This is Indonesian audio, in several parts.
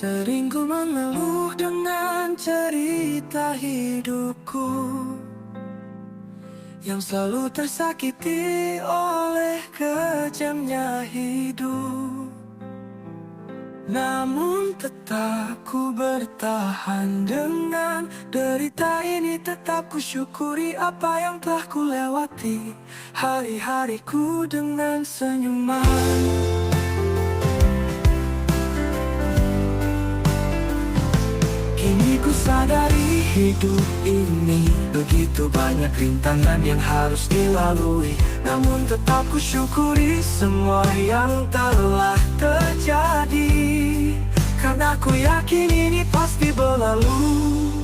Sering ku mengeluh dengan cerita hidupku yang selalu tersakiti oleh kejamnya hidup. Namun tetap ku bertahan dengan derita ini. Tetap ku syukuri apa yang telah ku lewati, hari-hariku dengan senyuman. Kini ku sadari hidup ini begitu banyak rintangan yang harus dilalui. Namun tetap ku syukuri semua yang telah terjadi, karena ku yakin ini pasti berlalu.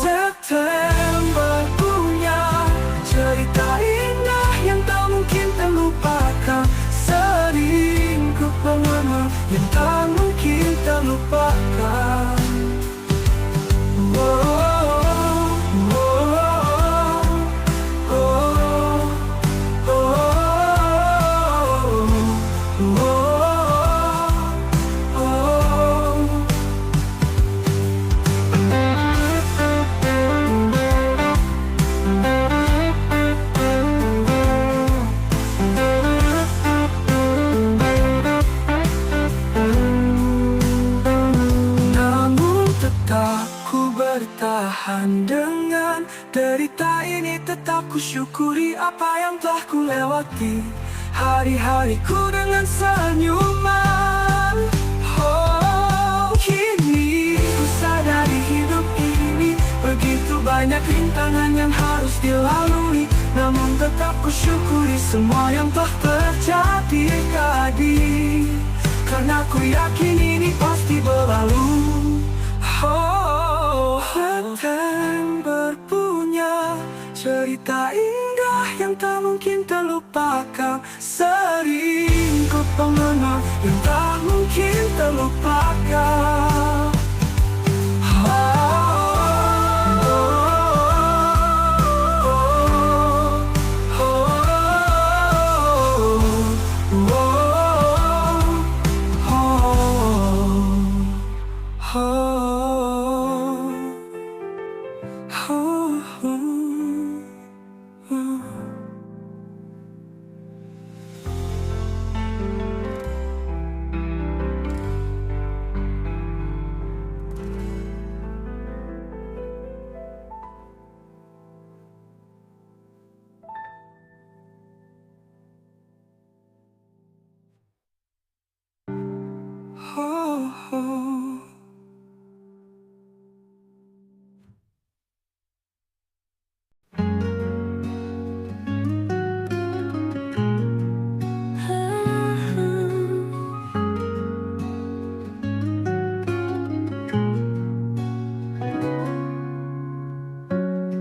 September punya cerita indah yang tak mungkin terlupakan. Sering ku mengenang yang tak mungkin terlupakan. Bertahan dengan derita ini. Tetap ku syukuri apa yang telah ku lewati, hari-hariku dengan senyuman. Kini ku sadari hidup ini begitu banyak rintangan yang harus dilalui. Namun tetap ku syukuri semua yang telah terjadi tadi, karena ku yakin ini pasti berlalu. September punya cerita indah yang tak mungkin terlupakan. Sering ku mengenang yang tak mungkin terlupakan.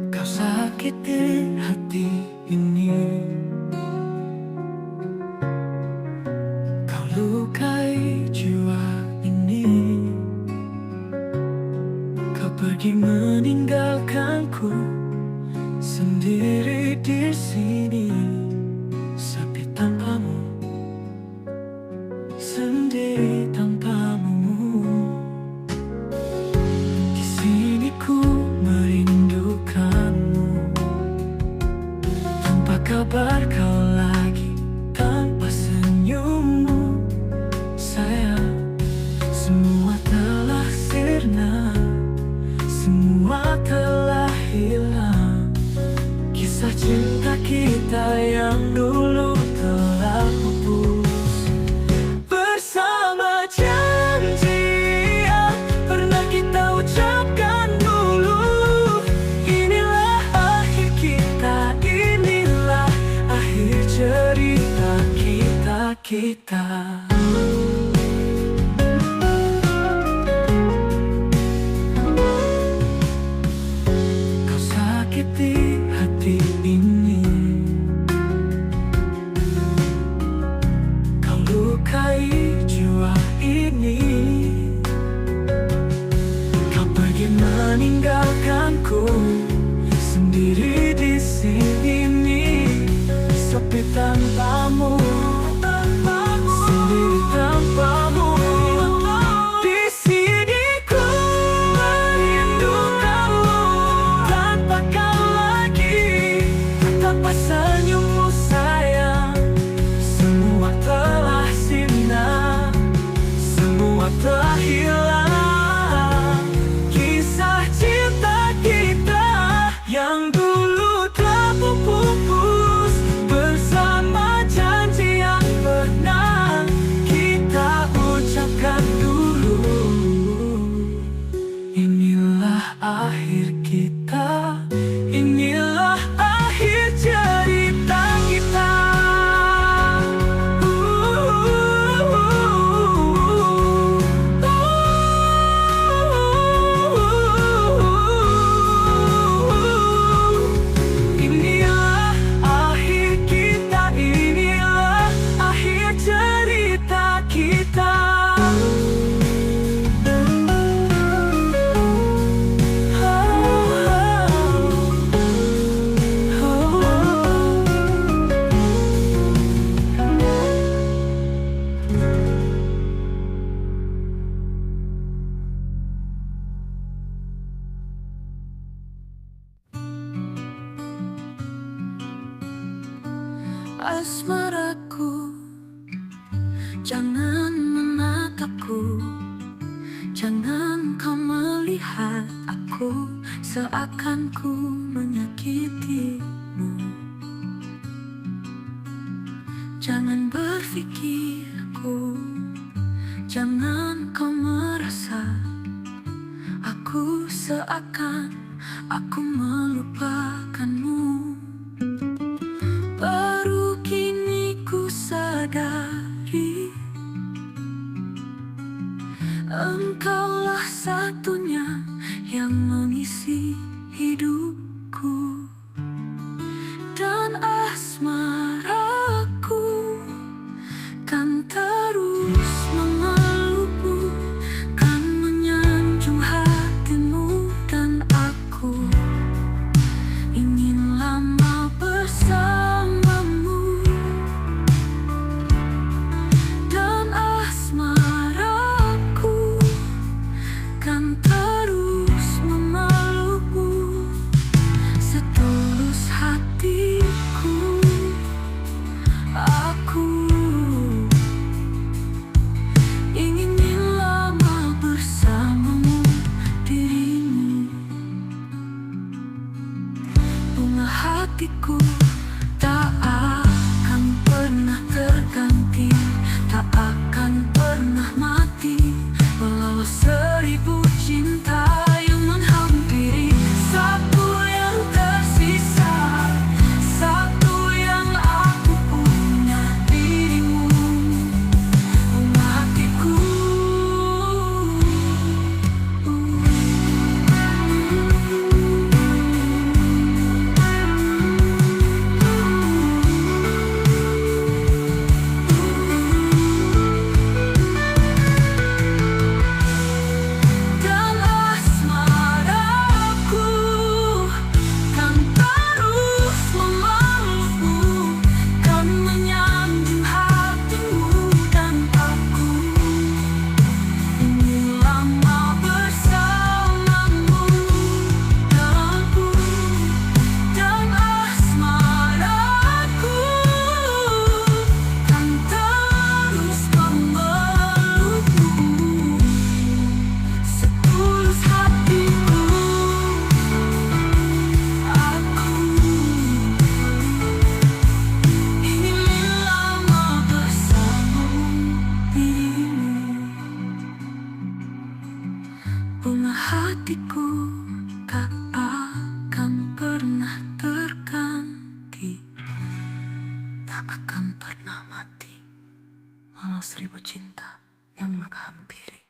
Kau sakiti hati ini, kau lukai jiwa ini. Kau pergi meninggalkanku sendiri di sini, sepi tanpamu, sendiri tanpamu. Di sini ku merindukanmu, tanpa kabar kau lagi, tanpa senyummu. Sayang, semua telah sirna, semua telah hilang. Kisah cinta kita yang dulu telah pupus bersama janji yang pernah kita ucapkan dulu. Inilah akhir kita, inilah akhir cerita kita. Kau sakiti hati ini, kau lukai jiwa ini. Kau pergi meninggalkanku sendiri di sini, sepi tanpamu, sendiri tanpamu. senyummu sayang. Semua telah sirna, semua telah hilang. Kisah cinta kita yang dulu telah pupus bersama janji yang pernah kita ucapkan dulu. Inilah akhir kita, inilah akhir cerita kita. Inilah akhir kita, inilah akhir cerita kita. Asmaraku, jangan menatapku, jangan kau melihat aku seakan ku menyakitimu. Jangan berpikirku, jangan kau merasa aku seakan aku melupakanmu. Baru kini ku sadari engkaulah satunya yang mengisi hidupku. Dan asmaraku kan terus memelukmu, kan menyanjung hatimu. Dan aku ingin lama bersamamu. Dan asmaraku kan terus memelukmu setulus hatiku. Aku ingin lama bersamamu, dirimu. Bunga hatiku tak akan pernah terganti, tak akan pernah mati, walau 1000 cinta yang menghampiri. Satu yang tersisa, satu yang aku punya, dirimu. Bunga hatiku. Dan asmaraku kan terus memelukmu, kan menyanjung hatimu. Dan aku ingin lama bersamamu. Dan asmaraku kan terus memelukmu setulus hatiku. Aku ingin lama bersamamu, dirimu. Bunga hatiku tak akan pernah terganti, tak akan pernah mati, walau 1000 cinta yang menghampiri.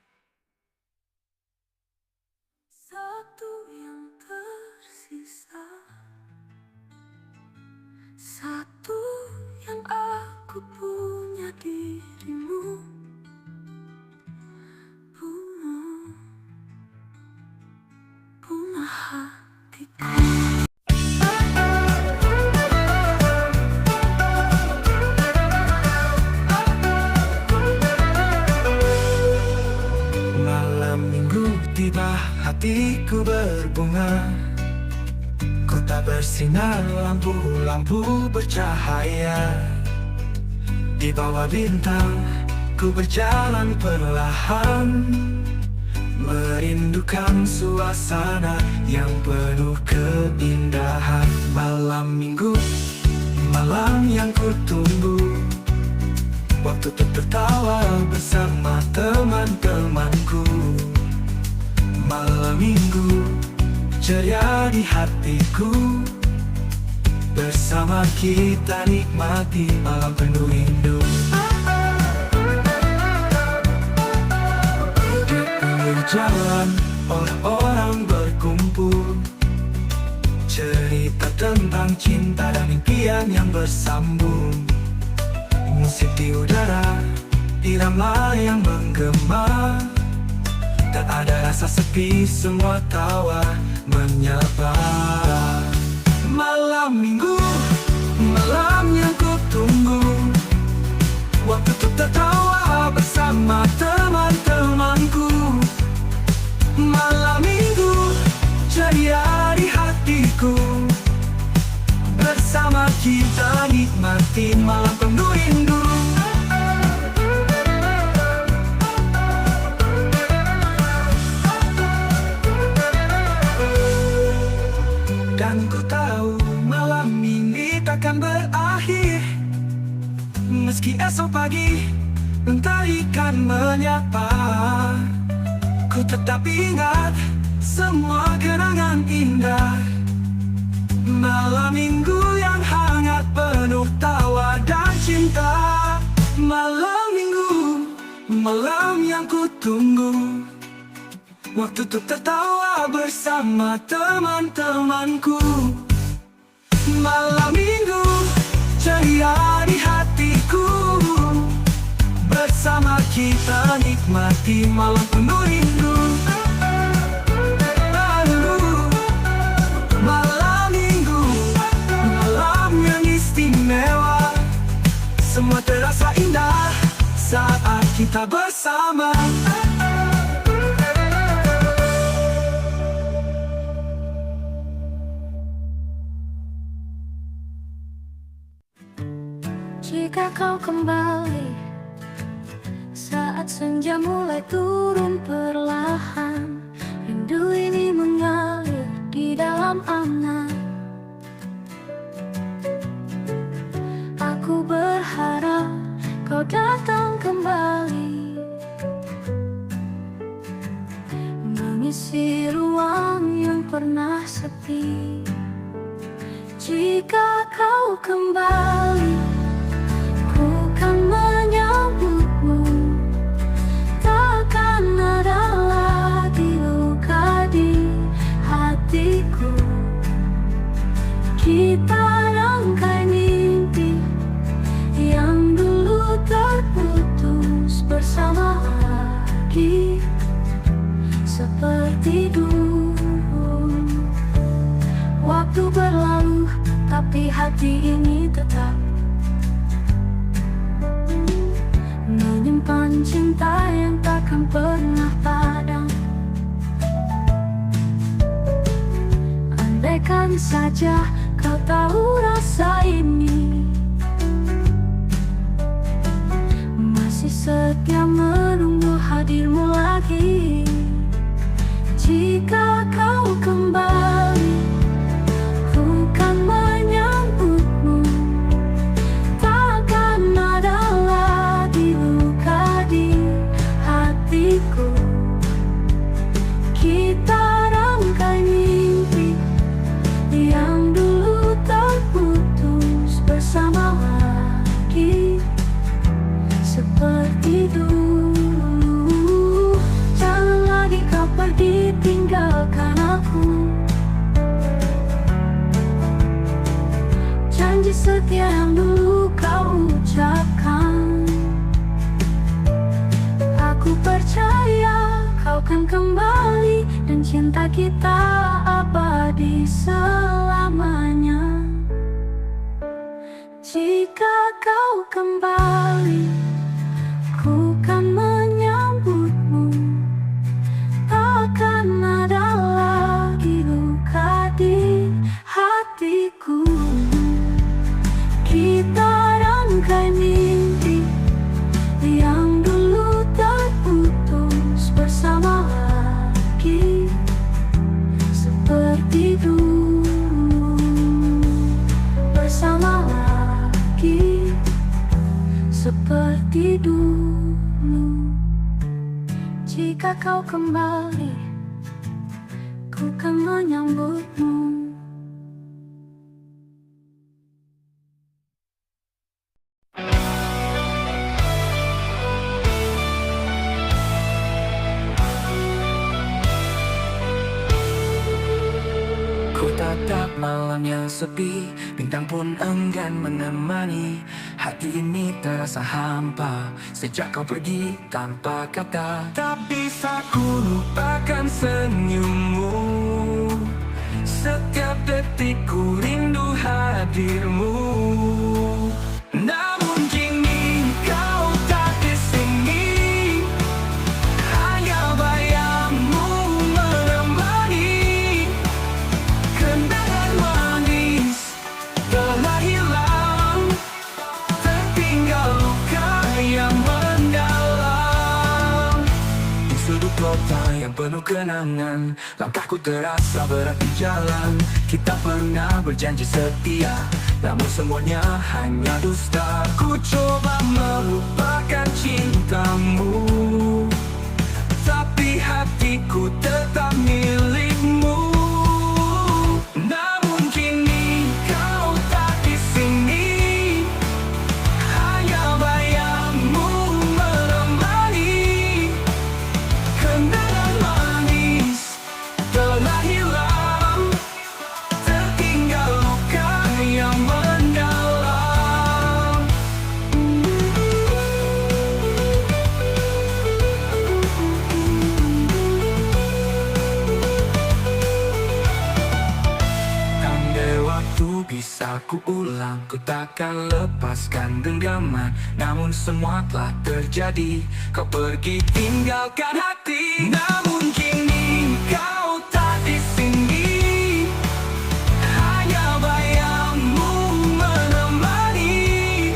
Satu yang tersisa, satu yang aku punya, dirimu. Bunga hatiku. Malam minggu tiba, hatiku berbunga. Ku mata bersinar, lampu-lampu bercahaya. Di bawah bintang, ku berjalan perlahan, merindukan suasana yang penuh keindahan. Malam minggu, malam yang ku tunggu, waktu untuk tertawa bersama teman-temanku. Malam minggu, ceria di hatiku, bersama kita nikmati malam penuh rindu. Di pinggir jalan, orang-orang berkumpul, cerita tentang cinta dan impian yang bersambung. Musik di udara, irama yang menggema, tak ada rasa sepi, semua tawa menyapa. Malam minggu, malam yang ku tunggu, waktu untuk tertawa bersama teman-temanku. Malam minggu, ceria di hatiku, bersama kita nikmati malam penuh rindu. Dan ku tahu malam ini takkan berakhir, meski esok pagi mentari kan menyapa. Ku tetap ingat semua kenangan indah, malam minggu yang hangat penuh tawa dan cinta. Malam minggu, malam yang ku tunggu, waktu untuk tertawa bersama teman-temanku. Malam minggu, ceria di hatiku, bersama kita nikmati malam penuh rindu. Malam minggu, malam yang istimewa, semua terasa indah saat kita bersama. Jika kau kembali saat senja mulai turun perlahan, rindu ini mengalir di dalam angan. Aku berharap kau datang kembali, mengisi ruang yang pernah sepi. Jika kau kembali, ku kan menyambutmu, takkan ada lagi luka di hatiku. Kita rangkai mimpi yang dulu terputus bersama lagi, seperti dulu. Waktu berlalu, tapi hati ini tetap menyimpan cinta yang takkan pernah padam. Andaikan saja kau tahu rasa ini, masih setia menunggu hadirmu lagi. Jika kau kembali, ku kan menyambutmu, takkan ada lagi luka di hatiku. Kita rangkai mimpi yang dulu terputus bersama lagi, seperti dulu. Jangan lagi kau pergi tinggalkan aku, janji setia yang dulu kau ucapkan. Aku percaya kau kan kembali, dan cinta kita abadi selamanya. Jika kau kembali, ku kan menyambutmu, takkan ada lagi luka di hati. seperti dulu. Jika kau kembali, ku kan menyambutmu. Ku tatap malam yang sepi, bintang pun enggan menemani. Hati ini terasa hampa sejak kau pergi tanpa kata. Tak bisa ku lupakan senyummu, setiap detik ku rindu hadirmu. Namun kini kau tak di sini, hanya bayangmu menemani. Kenangan manis telah hilang, tertinggal luka yang mendalam. Di sudut kota yang penuh kenangan, langkahku terasa berat di jalan. Kita pernah berjanji setia, namun semuanya hanya dusta. Ku coba melupakan cintamu, tapi hatiku tetap milikmu. Namun kini kau tak di sini, hanya bayangmu menemani. Kenangan manis telah hilang, tertinggal luka yang mendalam. Andai waktu bisa ku ulang, ku takkan lepaskan genggaman. Namun semua telah terjadi, kau pergi tinggalkan hati. Namun kini kau tak di sini, hanya bayangmu menemani.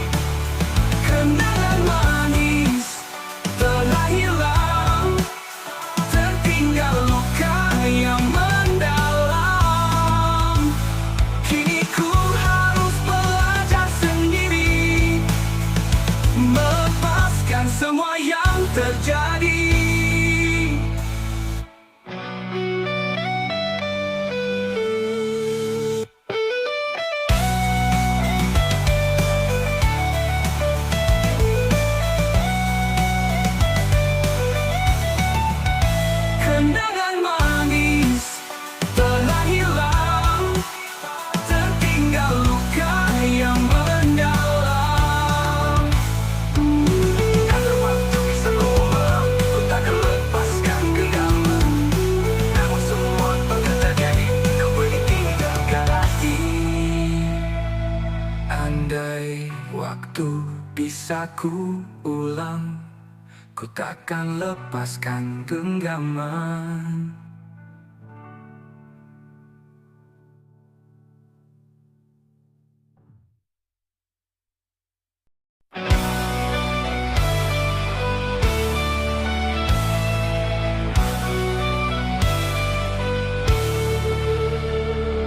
Kenangan manis telah hilang, tertinggal luka yang mendalam. Kini ku harus belajar sendiri, melepaskan semua yang terjadi. Kenangan manis telah hilang, tertinggal luka yang mendalam. Agar waktu bisa berulang, ku takkan lepaskan genggaman. Namun semua telah terjadi, kau pergi tinggalkan hati. Andai waktu bisa ku ulang, ku takkan lepaskan genggaman.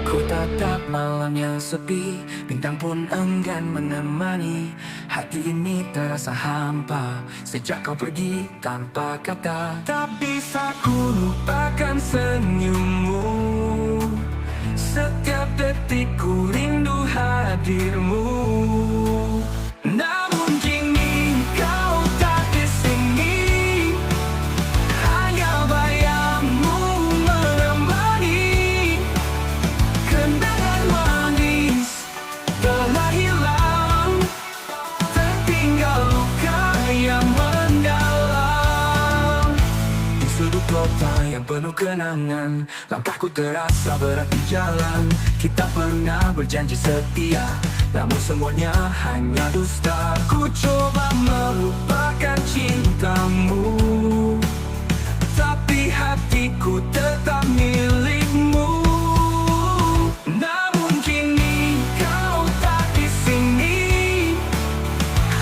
Ku tatap malam yang sepi, bintang pun enggan menemani. Hati ini terasa hampa sejak kau pergi tanpa kata. Tak bisa ku lupakan senyummu, setiap detik ku rindu hadirmu. Namun kini kau tak di sini, hanya bayangmu menemani. Kenangan manis telah hilang, tertinggal luka yang mendalam. Di sudut kota yang penuh kenangan, langkahku terasa berat di jalan. Kita pernah berjanji setia, namun semuanya hanya dusta. Ku coba melupakan cintamu, tapi hatiku tetap milikmu. Namun kini kau tak di sini,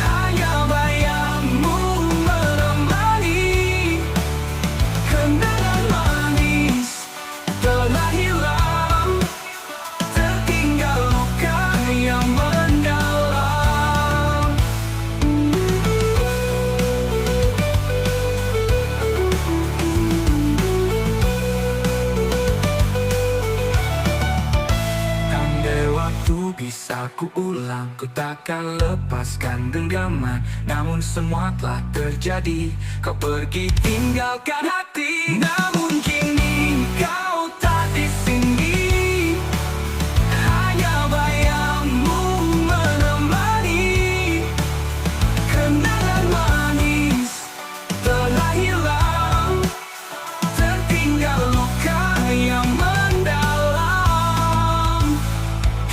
hanya bayangmu menemani. Kenangan manis telah hilang, tertinggal luka yang mendalam. Ku takkan lepaskan genggaman, namun semua telah terjadi. Kau pergi tinggalkan hati, namun kini kau tak di sini. Hanya bayangmu menemani. Kenangan manis telah hilang, tertinggal luka yang mendalam.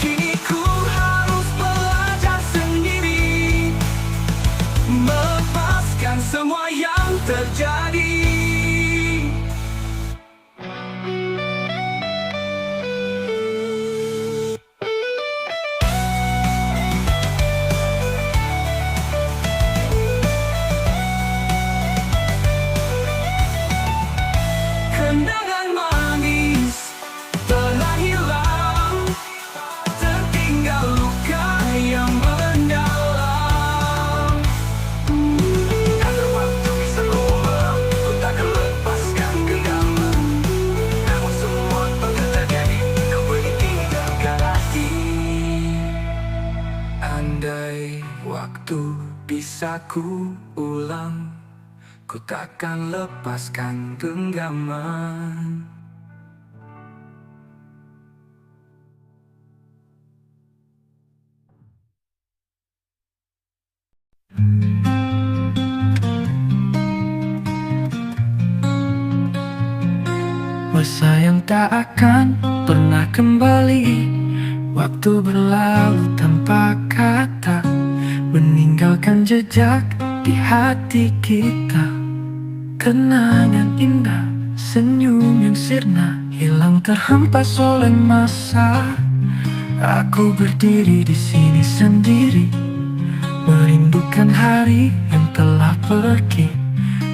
Kini ku harus belajar sendiri, melepaskan semua yang terjadi. Kenangan manis telah hilang, tertinggal luka yang mendalam. Agar waktu bisa berubah, ku takkan lepaskan genggaman, namun semua telah terjadi. Kau pergi tinggalkan hati. Andai waktu bisa ku ulang, ku takkan lepaskan genggaman. Masa yang tak akan pernah kembali, waktu berlalu tanpa kata, meninggalkan jejak di hati kita. Kenangan indah, senyum yang sirna, hilang terhempas oleh masa. Aku berdiri di sini sendiri, merindukan hari yang telah pergi,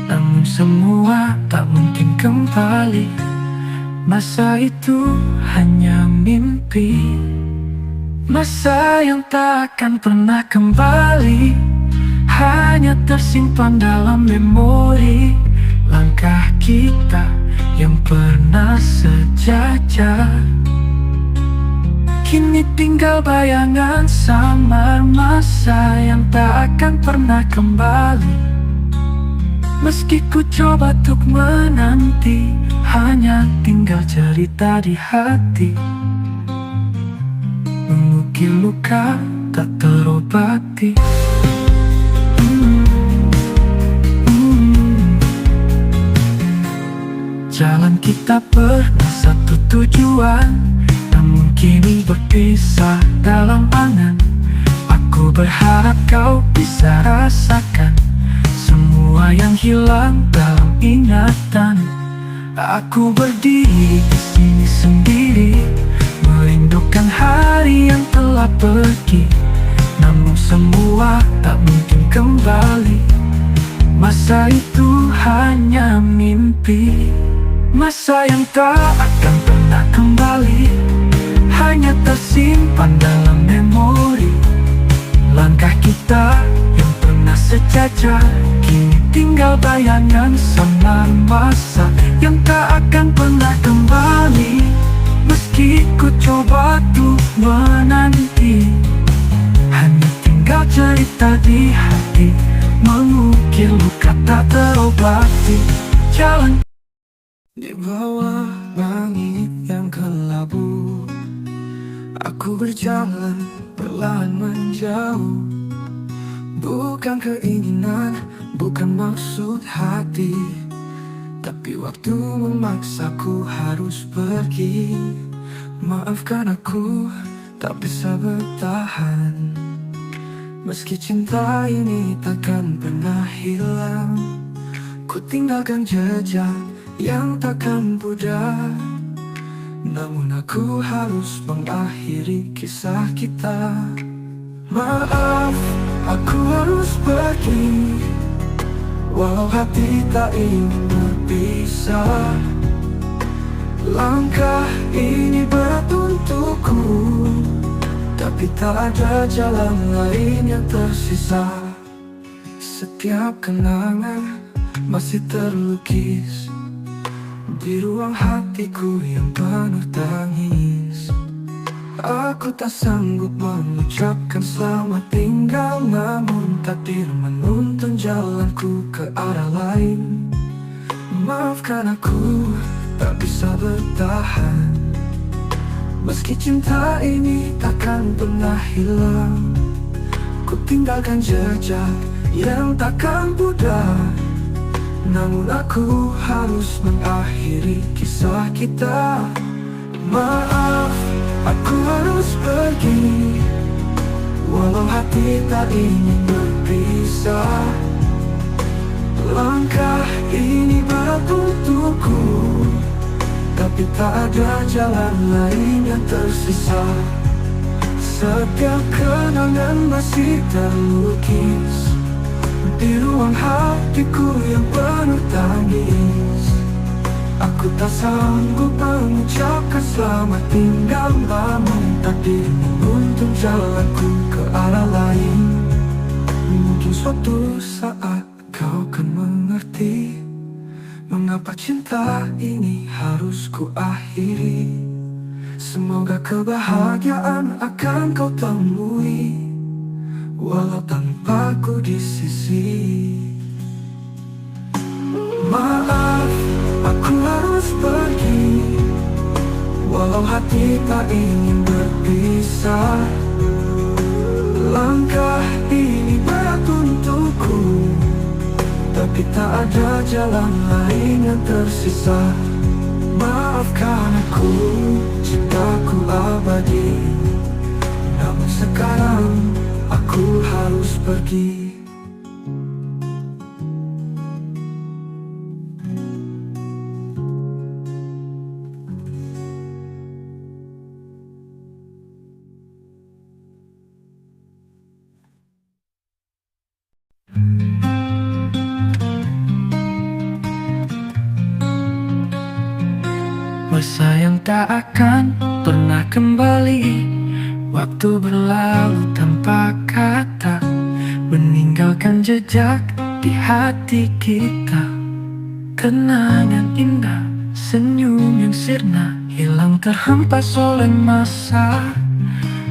namun semua tak mungkin kembali. Masa itu hanya mimpi, masa yang tak akan pernah kembali, hanya tersimpan dalam memori. Langkah kita yang pernah sejajar, kini tinggal bayangan samar. Masa yang tak akan pernah kembali, meski ku coba untuk menanti, hanya tinggal cerita di hati, mengukir luka tak terobati. Jalan kita pernah satu tujuan, namun kini berpisah dalam angan. Aku berharap kau bisa rasakan semua yang hilang dalam ingatan. Aku berdiri di sini sendiri, merindukan hari yang telah pergi, namun semua tak mungkin kembali. Masa itu hanya mimpi, masa yang tak akan pernah kembali, hanya tersimpan dalam memori. Langkah kita yang pernah sejajar, kini tinggal bayangan samar. Masa yang tak akan pernah kembali, meski ku coba tuh menanti, hanya tinggal cerita di hati, mengukir luka tak terobati. Jalan di bawah langit yang kelabu, aku berjalan perlahan menjauh. Bukan keinginan, bukan maksud hati, tapi waktu memaksaku harus pergi. Maafkan aku, tak bisa bertahan, meski cinta ini takkan pernah hilang. Ku tinggalkan jejak yang takkan pudar, namun aku harus mengakhiri kisah kita. Maaf, aku harus pergi, walau hati tak ingin berpisah. Langkah ini berat untukku, tapi tak ada jalan lain yang tersisa. Setiap kenangan masih terlukis di ruang hatiku yang penuh tangis. Aku tak sanggup mengucapkan selamat tinggal, namun takdir menuntun jalanku ke arah lain. Maafkan aku, tak bisa bertahan. Meski cinta ini takkan pernah hilang, ku tinggalkan jejak yang takkan pudar. Namun aku harus mengakhiri kisah kita. Maaf, aku harus pergi, walau hati tak ingin berpisah. Langkah ini berat untukku, tapi tak ada jalan lain yang tersisa. Setiap kenangan masih terlukis di ruang hatiku yang penuh tangis. Aku tak sanggup mengucapkan selamat tinggal, namun takdir menuntun jalanku ke arah lain. Mungkin suatu saat kau akan mengerti mengapa cinta ini harus ku akhiri. Semoga kebahagiaan akan kau temui, walau tanpaku di sisi. Maaf, aku harus pergi, walau hati tak ingin berpisah. Langkah ini berat untukku, tapi tak ada jalan lain yang tersisa. Maafkan aku, cintaku abadi, namun sekarang aku harus pergi. Masa yang tak akan pernah kembali, waktu berlalu tanpa kata, meninggalkan jejak di hati kita. Kenangan indah, senyum yang sirna, hilang terhempas oleh masa.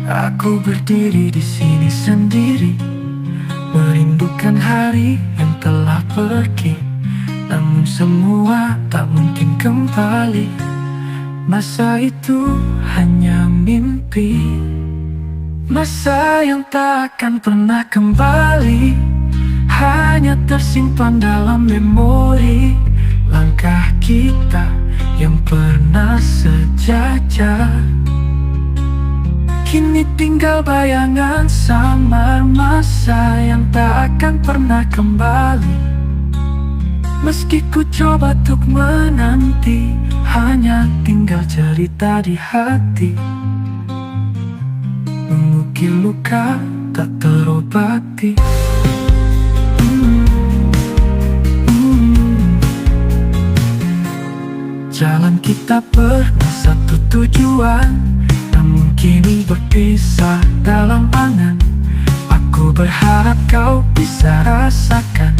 Aku berdiri di sini sendiri, merindukan hari yang telah pergi. Namun semua tak mungkin kembali. Masa itu hanya mimpi, masa yang tak akan pernah kembali, hanya tersimpan dalam memori. Langkah kita yang pernah sejajar, kini tinggal bayangan samar. Masa yang tak akan pernah kembali. Meski ku coba untuk menanti, hanya tinggal cerita di hati, mengukir luka tak terobati. Jalan kita pernah satu tujuan, namun kini berpisah dalam angan. Aku berharap kau bisa rasakan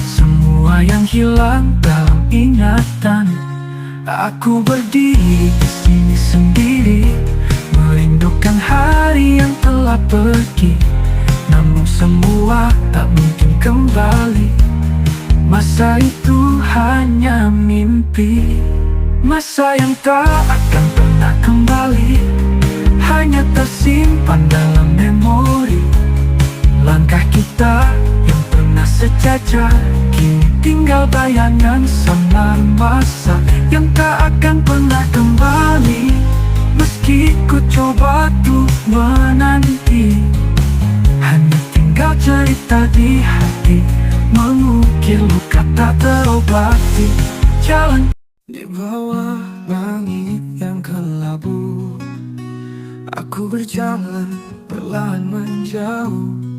semua yang hilang dalam ingatan. Aku berdiri di sini sendiri, merindukan hari yang telah pergi. Namun semua tak mungkin kembali. Masa itu hanya mimpi, masa yang tak akan pernah kembali, hanya tersimpan dalam memori. Langkah kita yang pernah sejajar, kini tinggal bayangan samar. Masa yang tak akan pernah kembali. Meski ku coba tuh menanti, hanya tinggal cerita di hati, mengukir luka tak terobati. Jalan di bawah langit yang kelabu, aku berjalan perlahan menjauh.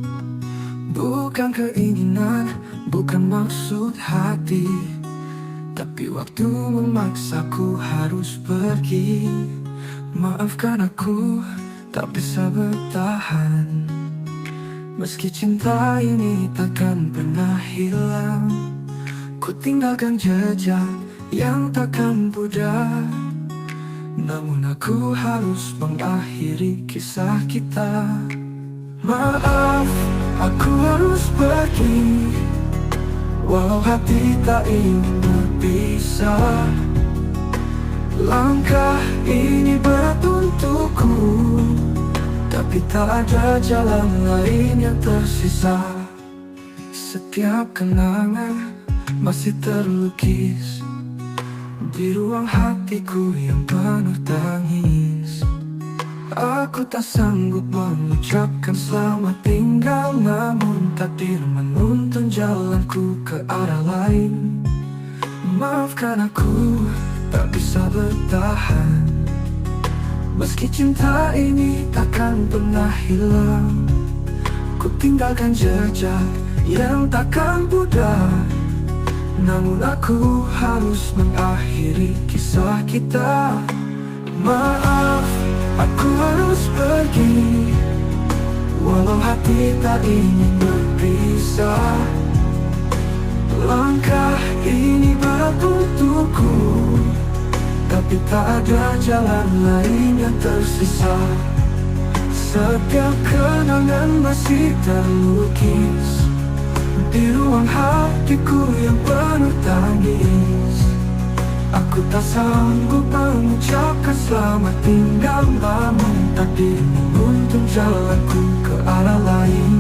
Bukan keinginan, bukan maksud hati, tapi waktu memaksaku harus pergi. Maafkan aku, tak bisa bertahan. Meski cinta ini takkan pernah hilang, ku tinggalkan jejak yang takkan pudar. namun aku harus mengakhiri kisah kita. Maaf, aku harus pergi, walau hati tak ingin berpisah. Langkah ini berat untukku, tapi tak ada jalan lain yang tersisa. Setiap kenangan masih terlukis di ruang hatiku yang penuh tangis. Aku tak sanggup mengucapkan selamat tinggal, namun takdir menuntun jalanku ke arah lain. Maafkan aku, tak bisa bertahan, meski cinta ini takkan pernah hilang. Ku tinggalkan jejak yang takkan pudar, namun aku harus mengakhiri kisah kita. Maaf, aku harus pergi, walau hati tak ingin berpisah. Langkah ini berat untukku, tapi tak ada jalan lain yang tersisa. Setiap kenangan masih terlukis di ruang hatiku yang penuh tangis. Aku tak sanggup mengucapkan selamat tinggal, namun takdir menuntun jalanku ke arah lain.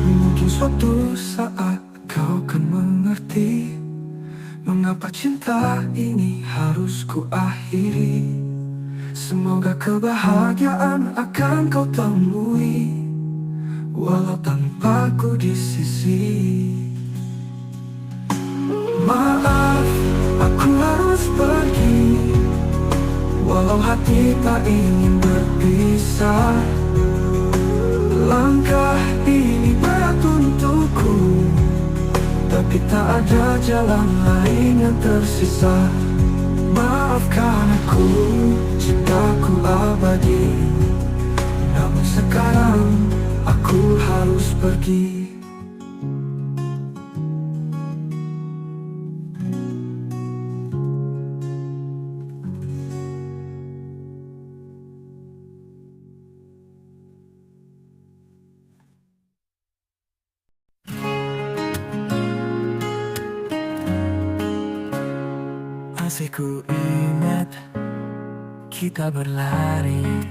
Mungkin suatu saat kau akan mengerti mengapa cinta ini harus ku akhiri. Semoga kebahagiaan akan kau temui, walau tanpaku di sisi. Maaf, aku harus pergi, walau hati tak ingin berpisah. Langkah ini berat untukku, tapi tak ada jalan lain yang tersisa. Maafkan aku, cintaku abadi, namun sekarang aku harus pergi. Masih ku ingat kita berlari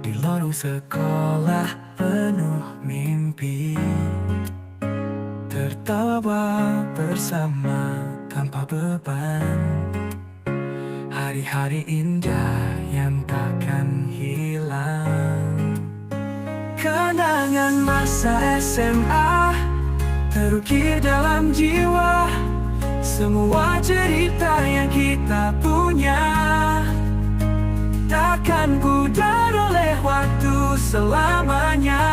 di lorong sekolah penuh mimpi, tertawa bersama tanpa beban. Hari-hari indah yang takkan hilang. Kenangan masa SMA terukir dalam jiwa. Semua cerita yang kita punya takkan pudar oleh waktu selamanya.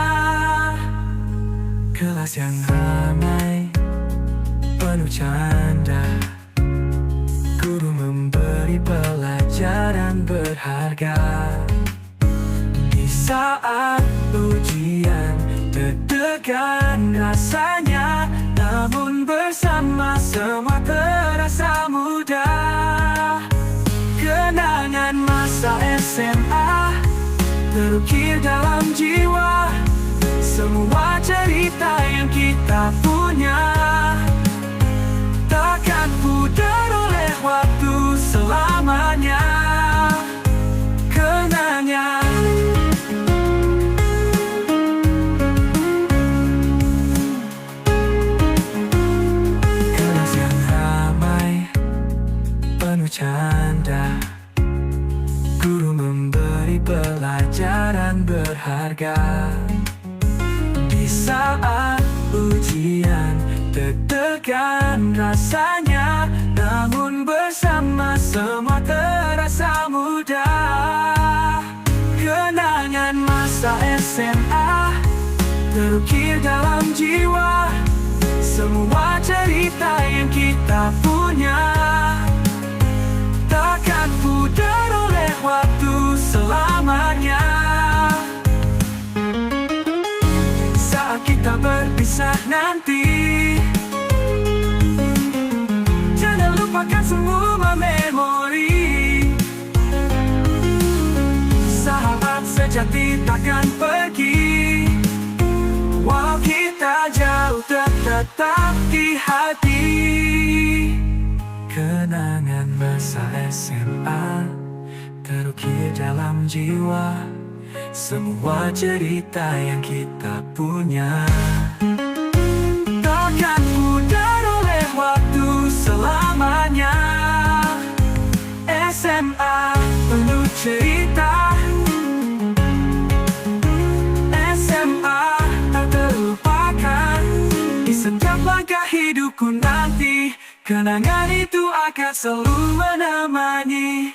Kelas yang ramai, penuh canda, guru memberi pelajaran berharga. Di saat ujian, deg-degan rasanya, namun bersama semua terasa mudah. Kenangan masa SMA terukir dalam jiwa. Semua cerita yang kita punya takkan pudar oleh waktu selamanya. Kenangan canda, guru memberi pelajaran berharga. Di saat ujian, deg-degan rasanya, namun bersama semua terasa mudah. Kenangan masa SMA terukir dalam jiwa. Semua cerita yang kita punya takkan pudar oleh waktu selamanya. Saat kita berpisah nanti, jangan lupakan semua memori terjadi takkan pergi. Walau kita jauh tetap di hati. Kenangan masa SMA terukir dalam jiwa. Semua cerita yang kita punya takkan pudar oleh waktu selamanya. SMA penuh cerita, SMA tak terlupakan. Di setiap langkah hidupku nanti, kenangan itu akan selalu menemani.